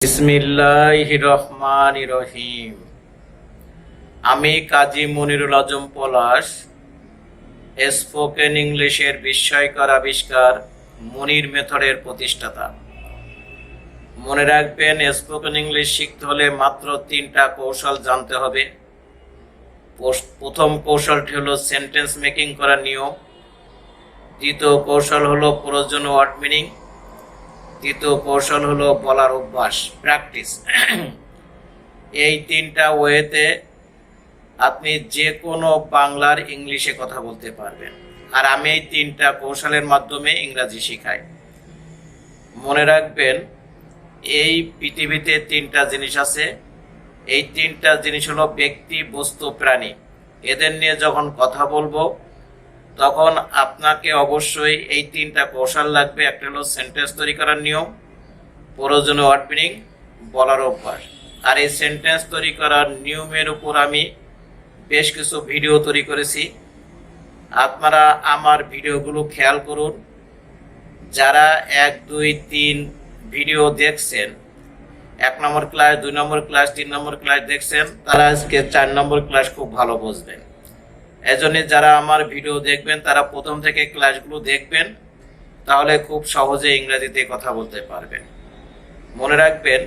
বিসমিল্লাহির রহমানির রহিম। আমি কাজী মনিরুল আজম পলাশ, স্পোকেন ইংলিশের বিস্ময়কর আবিষ্কার মনির মেথডের প্রতিষ্ঠাতা। মনে রাখবেন, স্পোকেন ইংলিশ শিখতে হলে মাত্র 3টা কৌশল জানতে হবে। প্রথম কৌশলটি হলো সেন্টেন্স মেকিং করার নিয়ম। দ্বিতীয় কৌশল হলো প্রয়োজনীয় ওয়ার্ড মিনিং। তৃতীয় কৌশল হলো বলার অভ্যাস, প্র্যাকটিস। এই 3টা ওয়েতে আপনি যে কোনো বাংলার ইংলিশে কথা বলতে পারবেন। আর আমি এই 3টা কৌশলের মাধ্যমে ইংরাজি শেখাই। মনে রাখবেন, এই পৃথিবীতে 3টা জিনিস আছে। এই 3টা জিনিস হলো ব্যক্তি, বস্তু, প্রাণী। এদের নিয়ে যখন কথা বলবো তখন আপনাকে অবশ্যই এই 3টা কৌশল লাগবে। একটা হলো সেন্টেন্স তৈরি করার নিয়ম, প্রয়োজনীয় ওয়ার্ড মিনিং, বলার অভ্যাস। আর এই সেন্টেন্স তৈরি করার নিয়মের উপর আমি বেশ কিছু ভিডিও তৈরি করেছি। আপনারা আমার ভিডিওগুলো খেয়াল করুন। যারা 1, 2, 3 ভিডিও দেখছেন, 1 নম্বর ক্লাস, 2 নম্বর ক্লাস, 3 নম্বর ক্লাস দেখছেন, তারা আজকে 4 নম্বর ক্লাস খুব ভালো বুঝবেন। এজন্য যারা আমার ভিডিও দেখবেন তারা প্রথম থেকে ক্লাসগুলো দেখবেন, তাহলে খুব সহজে ইংরেজিতে কথা বলতে পারবেন। মনে রাখবেন,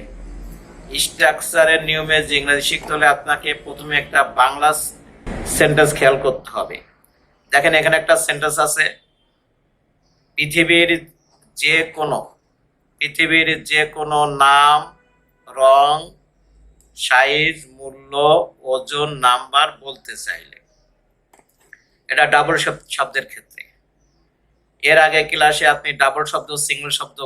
স্ট্রাকচারের নিয়মে যে ইংরেজি শিখতে হলে আপনাকে প্রথমে একটা বাংলা সেন্টেন্স খেয়াল করতে হবে। দেখেন, এখানে একটা সেন্টেন্স আছে, পৃথিবীর যে কোনো নাম, রং, সাইজ, মূল্য, ওজন, নাম্বার বলতে চাইলে। এটা ডাবল শব্দের ক্ষেত্রে। এর আগে ক্লাসে আপনি ডাবল শব্দ, সিঙ্গেল শব্দ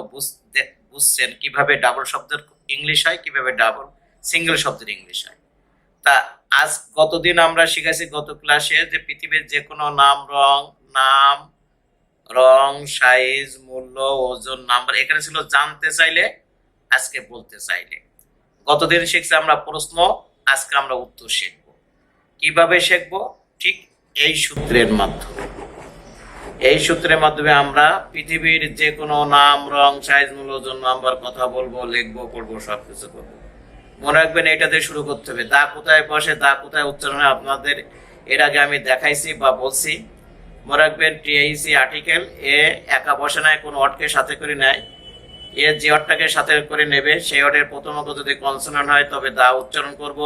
বুঝছেন, কিভাবে ডাবল শব্দের ইংলিশ হয়, কিভাবে ডাবল সিঙ্গেল শব্দের ইংলিশ হয়। তা গতদিন আমরা শিখেছি গত ক্লাসে যে পৃথিবীর যে কোনো রং, সাইজ, মূল্য, ওজন, নাম্বার। এখানে ছিল জানতে চাইলে, আজকে বলতে চাইলে। গতদিন শিখছি আমরা প্রশ্ন, আজকে আমরা উত্তর শিখবো। কিভাবে শিখবো? ঠিক এই সূত্রের মাধ্যমে আমরা পৃথিবীর যে কোনো নাম, রং, সাইজ, মূল্য, ওজন, নাম্বার কথা বলবো, লিখবো, পড়বো, সবকিছু করবো। মনে রাখবেন, এটাতে শুরু করতে হবে। দা কোথায় বসে, দা কোথায় উচ্চারণ হয়, আপনাদের এর আগে আমি দেখাইছি বা বলছি। মনে রাখবেন, টিআইসি আর্টিকেল এ একা বসে নাই, কোনো অর্থকে সাথে করে নেয়। এ যে অর্থটাকে সাথে করে নেবে, সেই অর্থের প্রথম অঙ্ক যদি কনসোনেন্ট হয় তবে দা উচ্চারণ করব,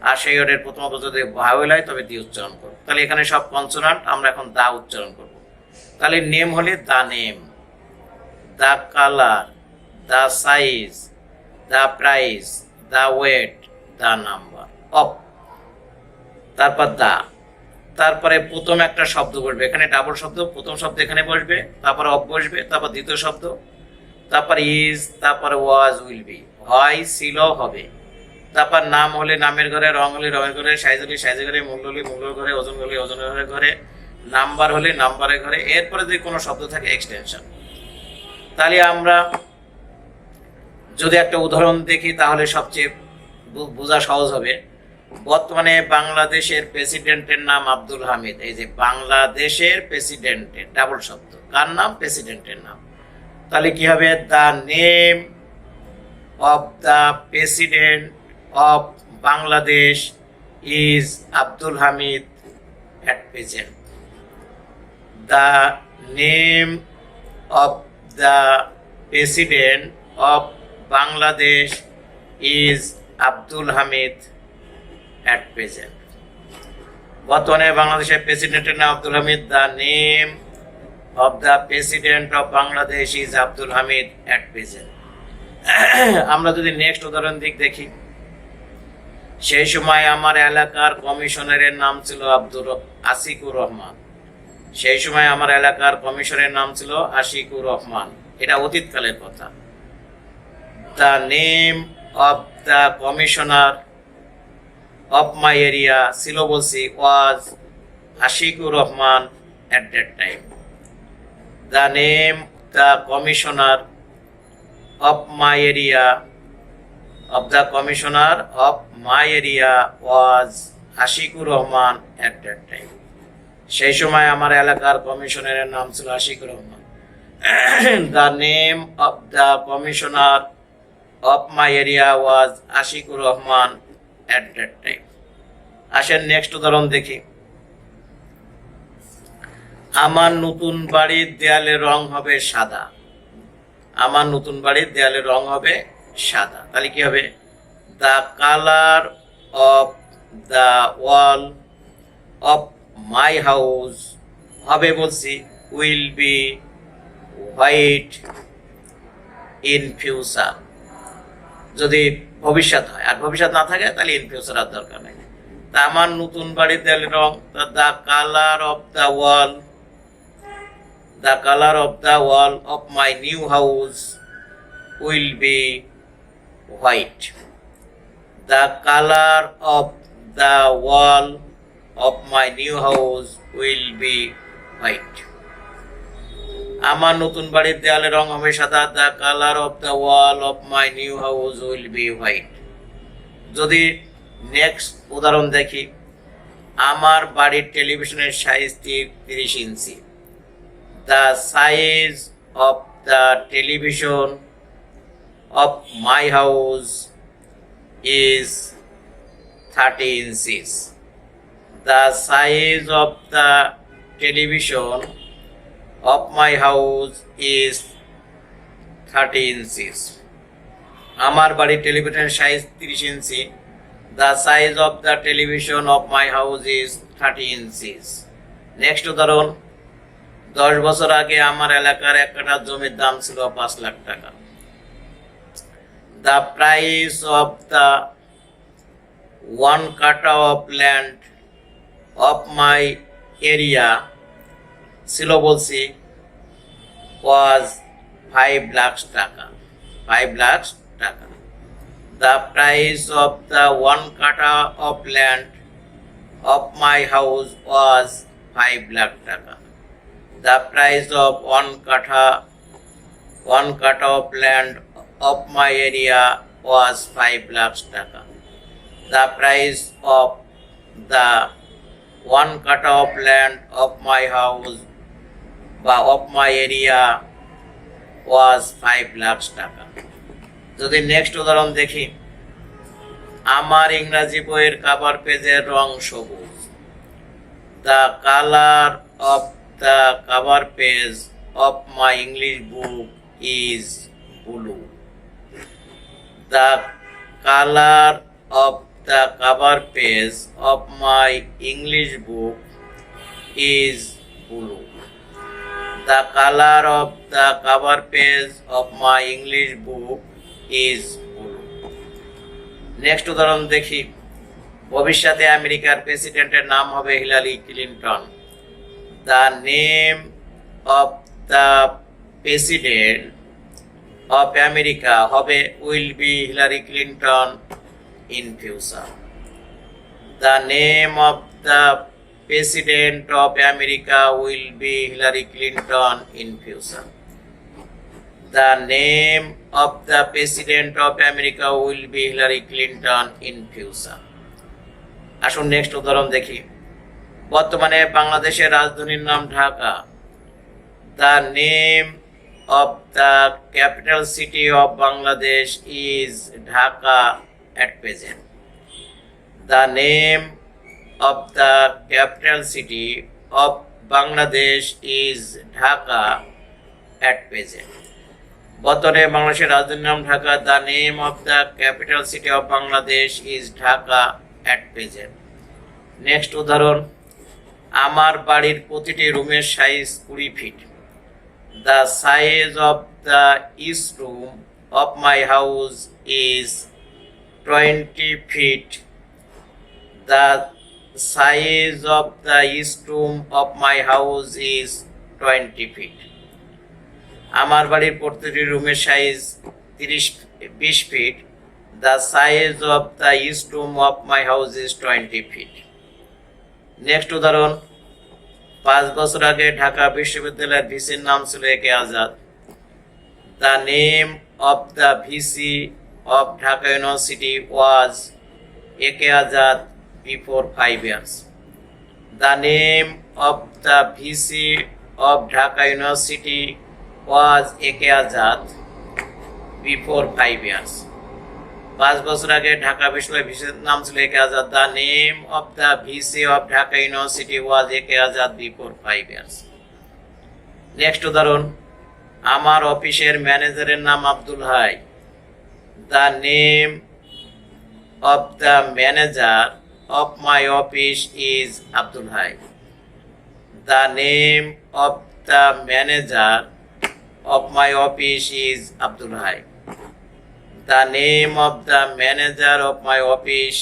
আর সেই অর্থের প্রথম অঙ্ক যদি ভাওয়েল হয় তবে দি উচ্চারণ করব। তাহলে এখানে সব কনসোনেন্ট, আমরা এখন দা উচ্চারণ করব। তাহলে নেম হলে the name, the colour, the size, the price, the weight, the number of. তারপর দা, তারপরে প্রথম একটা শব্দ বসবে, এখানে ডাবল শব্দ, প্রথম শব্দ এখানে বসবে, তারপর অফ বসবে, তারপর দ্বিতীয় শব্দ, তারপর ইজ, তারপরে ওয়াজ, উইল বি, হয়, ছিল, হবে। তারপর নাম হলে নামের ঘরে, রং হলে রঙের ঘরে, সাইজ হলে সাইজের ঘরে, মূল্য হলে মূল্যের ঘরে, ওজন হলে ওজনের ঘরে, নাম্বার হলে নাম্বারের ঘরে। এরপরে যদি কোনো শব্দ থাকে এক্সটেনশন। তাহলে আমরা যদি একটা উদাহরণ দেখি তাহলে সবচেয়ে বোঝা সহজ হবে। বর্তমানে বাংলাদেশের প্রেসিডেন্টের নাম আব্দুল হামিদ। এই যে বাংলাদেশের প্রেসিডেন্টের ডাবল শব্দ, কার নাম? প্রেসিডেন্টের নাম। তাহলে কি হবে? The name of the president of Bangladesh is Abdul Hamid at present. The name of the president of Bangladesh is Abdul Hamid at present. বর্তমানে বাংলাদেশের প্রেসিডেন্টের নাম Abdul Hamid. The name of the president of Bangladesh is Abdul Hamid at present. আমরা যদি নেক্সট উদাহরণ দেখি, সেই সময় আমার এলাকার কমিশনারের নাম ছিল আশিকুর রহমান। সেই সময় আমার এলাকার কমিশনারের নাম ছিল আশিকুর রহমান। এটা অতীতকালের কথা। The name of the commissioner of my area ছিল বলছি was Ashiqur Rahman at that time. The name the commissioner of my area of the commissioner of my area was Ashiqur Rahman at that time. সেই সময় আমার এলাকার কমিশনারের নাম ছিল Ashikur Rahman. The name of the commissioner of my area was Ashikur Rahman at that time. আসেন next উদাহরণ দেখি। আমার নতুন বাড়ির দেয়ালের রং হবে সাদা। আমার নতুন বাড়ির দেয়ালের রং হবে সাদা। তাহলে কি হবে? The colour of the wall of my house হবে বলছি will be white in future. যদি ভবিষ্যৎ হয়, আর ভবিষ্যৎ না থাকে তাহলে ইন ফিউচার আর দরকার নেই। তা আমার নতুন বাড়ির দেয়ালের রং, the colour of the wall, the color of the wall of my new house will be white. The color of the wall of my new house will be white. আমার নতুন বাড়ির দেয়ালের রং হবে সাদা। The color of the wall of my new house will be white. যদি next উদাহরণ দেখি, আমার বাড়ির টেলিভিশনের size 30 inch. The size of the television of my house is 30 inches. The size of the television of my house is 30 inches. আমার বাড়ির টেলিভিশনের size 30 inch. The size of the television of my house is 30 inches. Next উদাহরণ, 10 বছর আগে আমার এলাকার 1 কাঠা জমির দাম ছিল 5 লাখ টাকা। The price of the 1 কাঠা of land of my area ছিল বলছি was 5 লাখ টাকা। 5 লাখ টাকা। The price of the 1 কাঠা of land of my house was 5 lakh টাকা। The price of 1 katta of land of my area was 5 lakhs taka. The price of the 1 katta of land of my house of my area was 5 lakhs taka. যদি next উদাহরণ দেখি, আমার ইংরেজি বইয়ের cover পেজের রং সবুজ। The color of the cover page of my English book is blue. The color of the cover page of my English book is blue. The color of the cover page of my English book is blue. Next উদাহরণ দেখি, ভবিষ্যতে আমেরিকার প্রেসিডেন্টের নাম হবে Hillary Clinton. The name of the president of America হবে will be Hillary Clinton in future. The name of the president of America will be Hillary Clinton in future. The name of the president of America will be Hillary Clinton in future. আসুন next উদাহরণ দেখি, বর্তমানে বাংলাদেশের রাজধানীর নাম Dhaka. The name of the capital city of Bangladesh is Dhaka at present. The name of the capital city of Bangladesh is Dhaka at present. বর্তমানে বাংলাদেশের রাজধানীর নাম Dhaka. The name of the capital city of Bangladesh is Dhaka at present. Next উদাহরণ, আমার বাড়ির প্রতিটি রুমের size 20 feet. The size of the east room of my house is 20 feet. The size of the east room of my house is 20 feet. আমার বাড়ির প্রতিটি রুমের size 20 feet. The size of the east room of my house is 20 feet. Next উদাহরণ, 5 বছর আগে ঢাকা বিশ্ববিদ্যালয়ের ভিসির নাম ছিল A K Azad. The name of the VC of Dhaka University was একে Azad before 5 years. The name of the VC of Dhaka University was একে Azad before 5 years. 5 বছর আগে ঢাকা বিশ্ববিদ্যালয়ের ভিসির নাম ছিল A K Azad. The name of the VC of Dhaka university was A K Azad before 5 years। Next উদাহরণ, আমার অফিসের ম্যানেজারের নাম Abdul Hai. The name of the manager of my office is Abdul Hai. The name of the manager of my office is Abdul Hai. The name of the manager of my office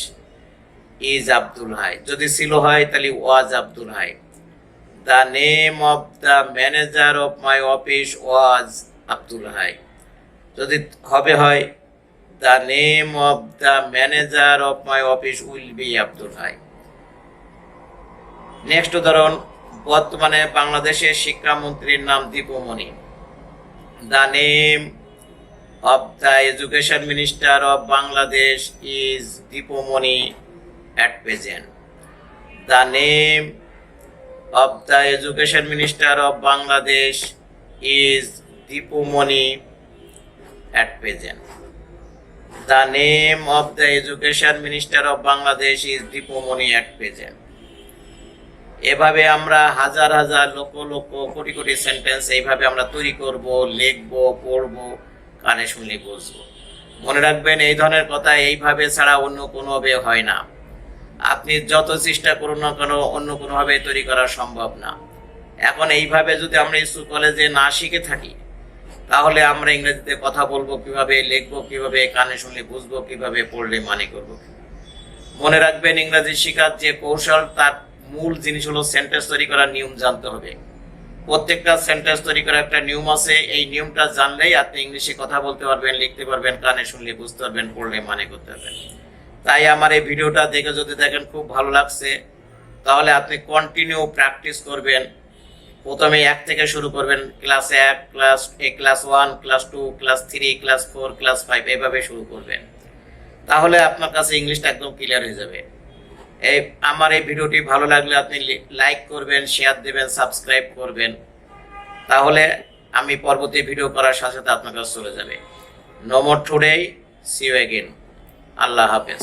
is Abdul Hai. যদি ছিল হয় তাহলে was Abdul Hai. The name of the manager of my office was Abdul Hai. যদি হবে হয়, the name of the manager of my office will B Abdul high. Next উদাহরণ, বর্তমানে বাংলাদেশের শিক্ষামন্ত্রীর নাম Dipu Moni. The name of the education minister of Bangladesh is Dipu Moni at present. The name of the education minister of Bangladesh is Dipumoni at present. The name of the education minister of Bangladesh is Dipumoni at present. এভাবে আমরা হাজার হাজার lakh lakh crore crore sentence এইভাবে আমরা তৈরি করব, লিখব, পড়ব, কানে শুনলে বুঝবো। মনে রাখবেন, এই ধরনের কথা এইভাবে ছাড়া অন্য কোনোভাবে হয় না। আপনি যত চেষ্টা করুন না কেন, অন্য কোনোভাবে তৈরি করা সম্ভব না। এখন এইভাবে যদি আমরা স্কুল কলেজে না শিখে থাকি, তাহলে আমরা ইংরেজিতে কথা বলবো কিভাবে, লিখবো কিভাবে, কানে শুনলে বুঝবো কিভাবে, পড়লে মানে করবো। মনে রাখবেন, ইংরেজি শেখার যে কৌশল, তার মূল জিনিস হলো সেন্টেন্স তৈরি করার নিয়ম জানতে হবে। প্রত্যেকটা সেন্টেন্স তৈরি করার একটা নিয়ম আছে। এই নিয়মটা জানলেই আপনি ইংলিশে কথা বলতে পারবেন, লিখতে পারবেন, কানে শুনলে বুঝতে পারবেন, পড়লে মানে করতে পারবেন। তাই আমার এই ভিডিওটা দেখে যদি দেখেন খুব ভালো লাগছে, তাহলে আপনি কন্টিনিউ প্র্যাকটিস করবেন। প্রথমে 1 থেকে শুরু করবেন, class 1, class 1, class 2, class 3, class 4, class 5, এইভাবে শুরু করবেন। তাহলে আপনার কাছে ইংলিশটা একদম ক্লিয়ার হয়ে যাবে। আমার এই ভিডিওটি ভালো লাগলে আপনি লাইক করবেন, শেয়ার দেবেন, সাবস্ক্রাইব করবেন। তাহলে আমি পরবর্তী ভিডিও করার সাথে সাথে আপনার কাছে চলে যাবে। No more today, see you again. আল্লাহ হাফেজ।